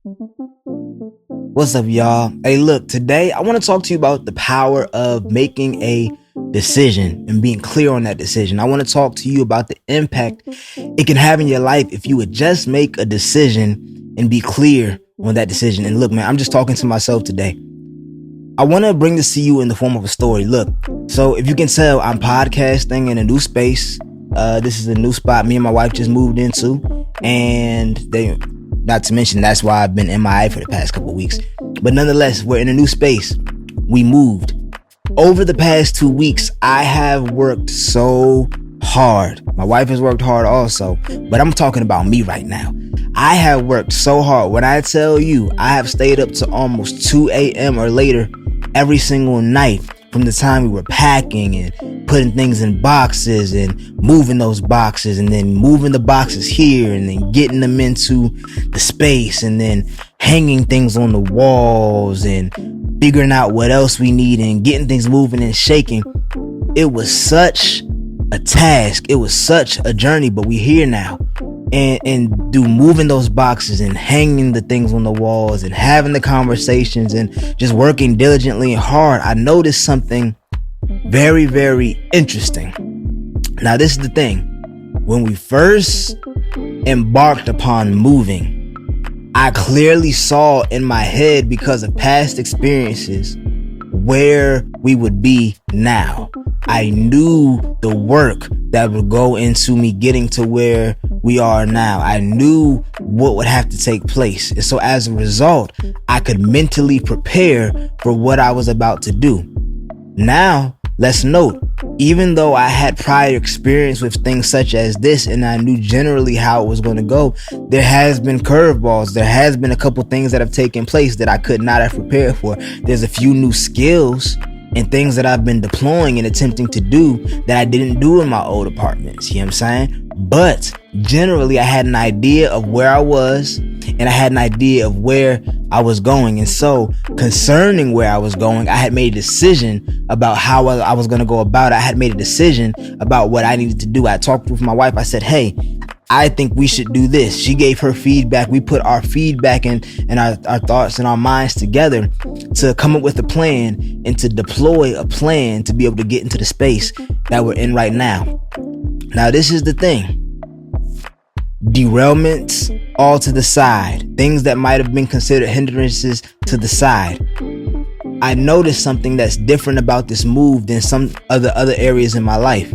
What's up, y'all? Hey, look, today I want to talk to you about the power of making a decision and being clear on that decision. I want to talk to you about the impact it can have in your life if you would just make a decision and be clear on that decision. And look, man, I'm just talking to myself today. I want to bring this to you in the form of a story. Look, so if you can tell, I'm podcasting in a new space. This is a new spot me and my wife just moved into, and not to mention, that's why I've been MIA for the past couple of weeks. But nonetheless, we're in a new space. We moved. Over the past 2 weeks, I have worked so hard. My wife has worked hard also, but I'm talking about me right now. I have worked so hard. When I tell you, I have stayed up to almost 2 a.m. or later every single night, from the time we were packing and putting things in boxes and moving those boxes and then moving the boxes here and then getting them into the space and then hanging things on the walls and figuring out what else we need and getting things moving and shaking. It was such a task. It was such a journey, but we're here now. And moving those boxes and hanging the things on the walls and having the conversations and just working diligently and hard, I noticed something very, very interesting. Now, this is the thing. When we first embarked upon moving, I clearly saw in my head, because of past experiences, where we would be now. I knew the work that would go into me getting to where we are now. I knew what would have to take place. And so as a result, I could mentally prepare for what I was about to do. Now, let's note, even though I had prior experience with things such as this and I knew generally how it was going to go, there has been curveballs. There has been a couple things that have taken place that I could not have prepared for. There's a few new skills and things that I've been deploying and attempting to do that I didn't do in my old apartments. You know what I'm saying? But generally, I had an idea of where I was and I had an idea of where I was going. And so concerning where I was going, I had made a decision about how I was going to go about it. I had made a decision about what I needed to do. I talked with my wife. I said, hey, I think we should do this. She gave her feedback. We put our feedback and our thoughts and our minds together to come up with a plan and to deploy a plan to be able to get into the space that we're in right now. Now, this is the thing. Derailments all to the side. Things that might have been considered hindrances to the side. I noticed something that's different about this move than some other areas in my life.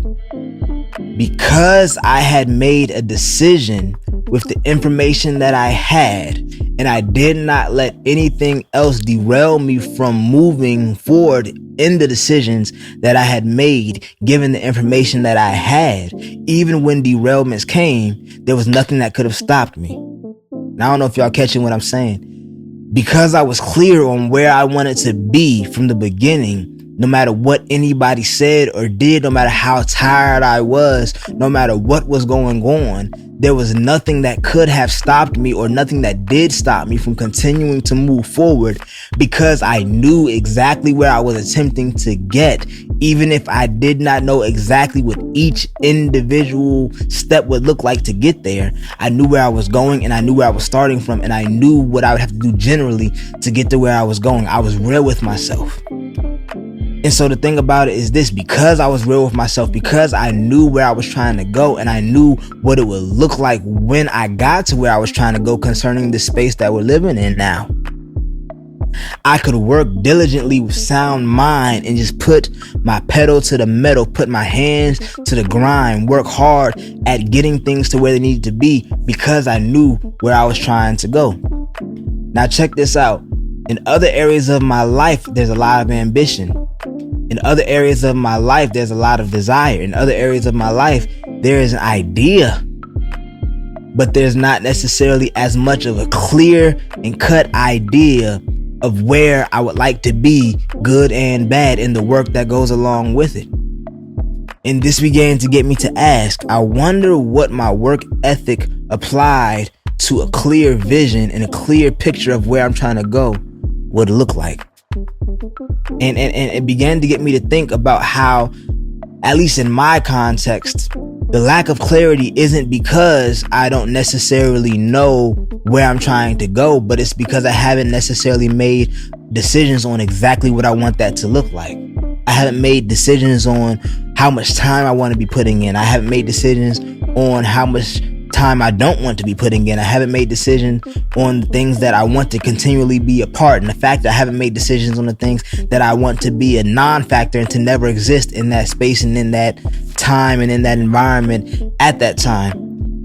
Because I had made a decision with the information that I had, and I did not let anything else derail me from moving forward in the decisions that I had made, given the information that I had. Even when derailments came, there was nothing that could have stopped me. Now, I don't know if y'all catching what I'm saying. Because I was clear on where I wanted to be from the beginning, no matter what anybody said or did, no matter how tired I was, no matter what was going on, there was nothing that could have stopped me or nothing that did stop me from continuing to move forward, because I knew exactly where I was attempting to get, even if I did not know exactly what each individual step would look like to get there. I knew where I was going and I knew where I was starting from, and I knew what I would have to do generally to get to where I was going. I was real with myself. And so the thing about it is this: because I was real with myself, because I knew where I was trying to go and I knew what it would look like when I got to where I was trying to go concerning the space that we're living in now, I could work diligently with sound mind and just put my pedal to the metal, put my hands to the grind, work hard at getting things to where they needed to be, because I knew where I was trying to go. Now check this out. In other areas of my life, there's a lot of ambition. In other areas of my life, there's a lot of desire. In other areas of my life, there is an idea, but there's not necessarily as much of a clear and cut idea of where I would like to be, good and bad, in the work that goes along with it. And this began to get me to ask, I wonder what my work ethic applied to a clear vision and a clear picture of where I'm trying to go would look like. And it began to get me to think about how, at least in my context, The lack of clarity isn't because I don't necessarily know where I'm trying to go, but it's because I haven't necessarily made decisions on exactly what I want that to look like. I haven't made decisions on how much time I want to be putting in. I haven't made decisions on how much time I don't want to be putting in. I haven't made decisions on the things that I want to continually be a part. And the fact that I haven't made decisions on the things that I want to be a non-factor and to never exist in that space and in that time and in that environment at that time.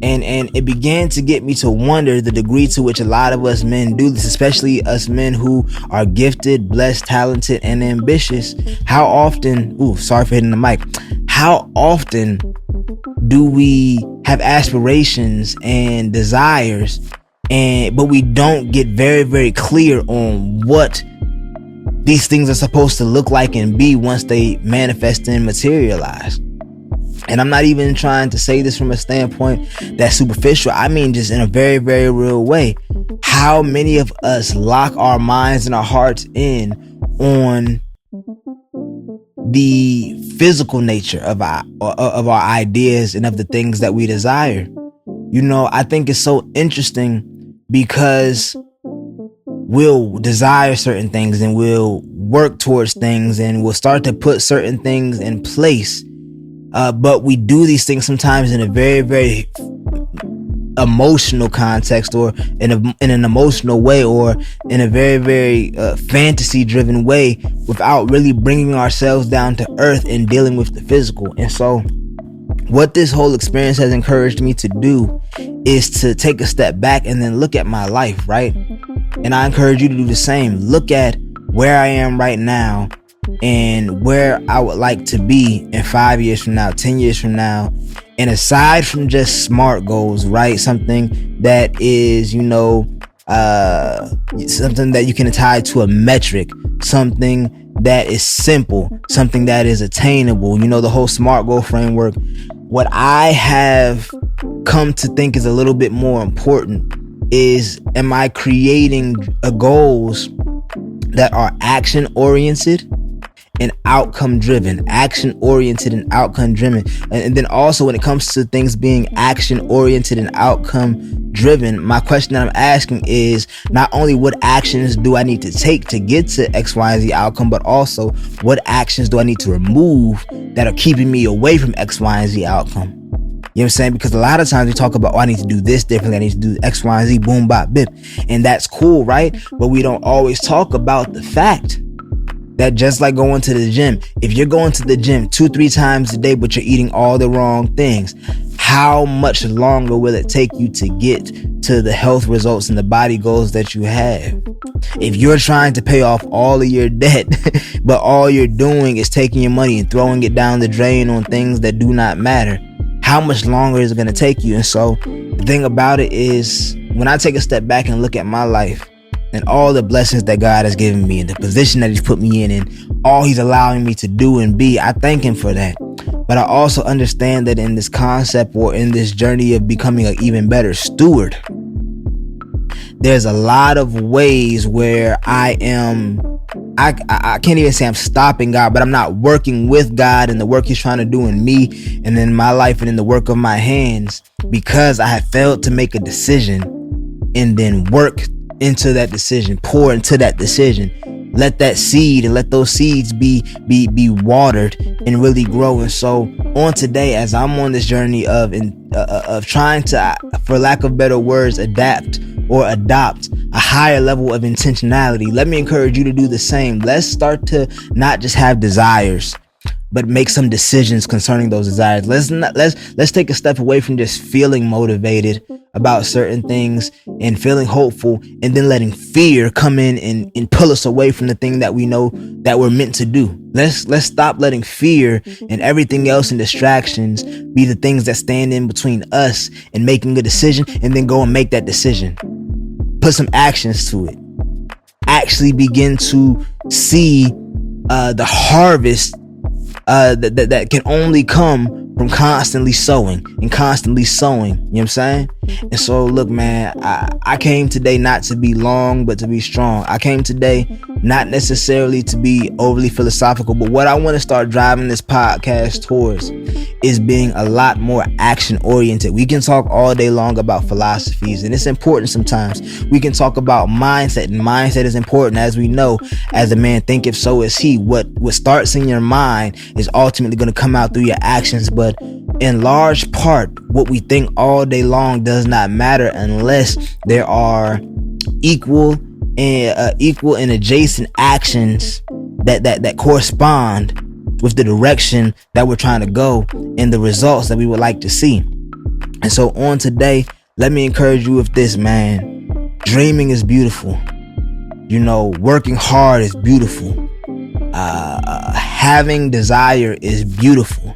And it began to get me to wonder the degree to which a lot of us men do this, especially us men who are gifted, blessed, talented, and ambitious. How often, sorry for hitting the mic. How often do we have aspirations and desires, but we don't get very, very clear on what these things are supposed to look like and be once they manifest and materialize? And I'm not even trying to say this from a standpoint that's superficial. I mean, just in a very, very real way. How many of us lock our minds and our hearts in on the physical nature of our ideas and of the things that we desire? You know, I think it's so interesting because we'll desire certain things and we'll work towards things and we'll start to put certain things in place. But we do these things sometimes in a very, very emotional context, or in an emotional way, or in a very, very fantasy driven way, without really bringing ourselves down to earth and dealing with the physical. And so what this whole experience has encouraged me to do is to take a step back and then look at my life, right? And I encourage you to do the same. Look at where I am right now and where I would like to be in 5 years from now, 10 years from now. And aside from just SMART goals, right? Something that is, something that you can tie to a metric, something that is simple, something that is attainable, the whole SMART goal framework. What I have come to think is a little bit more important is, am I creating goals that are action oriented and outcome driven? And then also, when it comes to things being action oriented and outcome driven, my question that I'm asking is not only what actions do I need to take to get to X, Y, and Z outcome, but also what actions do I need to remove that are keeping me away from X, Y, and Z outcome? You know what I'm saying? Because a lot of times we talk about, I need to do this differently, I need to do X, Y, and Z, boom, bop, bip. And that's cool, right? But we don't always talk about the fact that just like going to the gym, if you're going to the gym 2-3 times a day, but you're eating all the wrong things, how much longer will it take you to get to the health results and the body goals that you have? If you're trying to pay off all of your debt, but all you're doing is taking your money and throwing it down the drain on things that do not matter, how much longer is it going to take you? And so the thing about it is, when I take a step back and look at my life and all the blessings that God has given me and the position that He's put me in and all He's allowing me to do and be, I thank Him for that. But I also understand that in this concept, or in this journey of becoming an even better steward, there's a lot of ways where I can't even say I'm stopping God, but I'm not working with God and the work He's trying to do in me and in my life and in the work of my hands, because I have failed to make a decision and then work into that decision, pour into that decision, let that seed and let those seeds be watered and really grow. And so on today, as I'm on this journey of trying to, for lack of better words, adapt or adopt a higher level of intentionality, let me encourage you to do the same. Let's start to not just have desires, but make some decisions concerning those desires. Let's take a step away from just feeling motivated about certain things and feeling hopeful, and then letting fear come in and pull us away from the thing that we know that we're meant to do. Let's stop letting fear and everything else and distractions be the things that stand in between us and making a decision, and then go and make that decision. Put some actions to it. Actually begin to see the harvest that can only come from constantly sowing. You know what I'm saying? And so look, man, I came today not to be long, but to be strong. I came today not necessarily to be overly philosophical, but what I want to start driving this podcast towards is being a lot more action oriented. We can talk all day long about philosophies, and it's important sometimes. We can talk about mindset, and mindset is important. As we know, as a man thinketh, so is he. What starts in your mind is ultimately going to come out through your actions. But in large part, what we think all day long does not matter unless there are equal and adjacent actions that correspond with the direction that we're trying to go and the results that we would like to see. And so on today, let me encourage you with this, man. Dreaming is beautiful. Working hard is beautiful. Having desire is beautiful.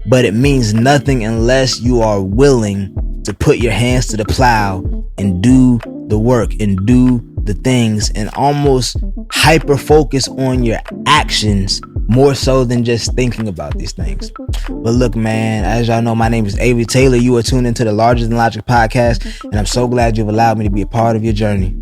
But it means nothing unless you are willing to put your hands to the plow and do the work and do the things and almost hyper focus on your actions more so than just thinking about these things. But look, man, as y'all know, my name is Avery Taylor. You are tuned into the Larger Than Logic podcast, and I'm so glad you've allowed me to be a part of your journey.